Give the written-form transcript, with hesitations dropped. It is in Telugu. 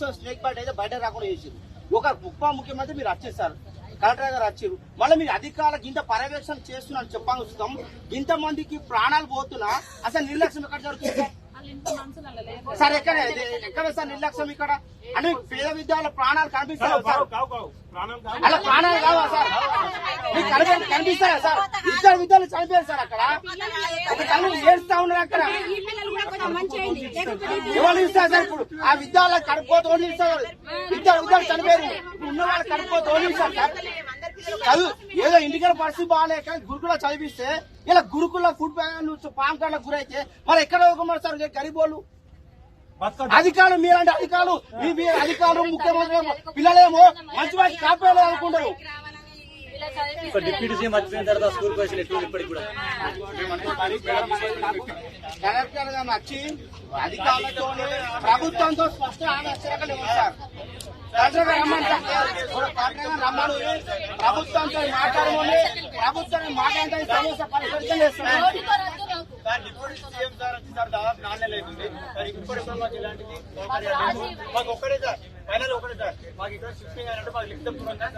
పాక్స్ స్నేక్ బైట్ అయితే బయట రాకుండా చేసారు. ఒక ఉప ముఖ్యమంత్రి మీరు వచ్చేసారు, కలెక్టర్ గారు వచ్చారు, మళ్ళీ మీరు అధికారులకు ఇంత పర్యవేక్షణ చేస్తున్నాను చెప్పాను వస్తాం. ఇంతమందికి ప్రాణాలు పోతున్నా అసలు నిర్లక్ష్యం ఎక్కడ జరుగుతుంది సార్? ఎక్కడ సార్ నిర్లక్ష్యం ఇక్కడ? అంటే పేద విద్యార్థుల ప్రాణాలు కనిపిస్తాయా సార్? అలా ప్రాణాలు కావా సార్? మీకు కనిపిస్తాయా సార్? ఇద్దరు విద్యార్థులు చనిపోయారు సార్ అక్కడ. ఒక తల్లి ఏడుస్తా ఉన్నారు అక్కడ. ఎవరు ఇస్తారు సార్? ఇప్పుడు ఆ విద్యార్థులకు కడుపుకోత ఓన్లు ఇస్తారు. ఇద్దరు విద్యార్థులు చనిపోయారు, ఉన్న వాళ్ళు కడుపుకోత ఓన్లు ఇస్తారు సార్. చదువు ఏదో ఇంటికి పరిస్థితి బాగాలేక గురుకుల చదివిస్తే ఇలా గురుకుల ఫుడ్ పామ్ కార్డులకు గురైతే మరి ఎక్కడ చదువుకున్నారు సార్ గరీబోళ్ళు? అధికారులు మీరంటే అధికారులు అధికారులు ముఖ్యమంత్రి పిల్లలేమో మంచి మంచి కాపేయాలి అనుకుంటారు. డిప్యూటీ సీఎం వచ్చిన తర్వాత స్కూల్ పైసలు ఎక్కువ ఇప్పటికి కూడా కలెక్టర్ గా వచ్చి అధికారులతో ప్రభుత్వంతో స్పష్ట ఆలోచనలు సార్. కలెక్టర్ గారు రమ్మను, ప్రభుత్వంతో మాట్లాడమని, ప్రభుత్వాన్ని మాట్లాడే సమస్య పరిష్కరించడం చేస్తున్నారు. డిప్యూటీ సీఎం సార్ వచ్చి సార్ దాదాపు 4 నెలలు అవుతుంది సార్. ఇప్పటి మాకు ఇలాంటిది మాకు ఒక్కడే సార్, ఫైనల్ ఒకటే సార్. మాకు ఇక్కడ షిఫ్టింగ్ అయినట్టు మాకు లిఖితం సార్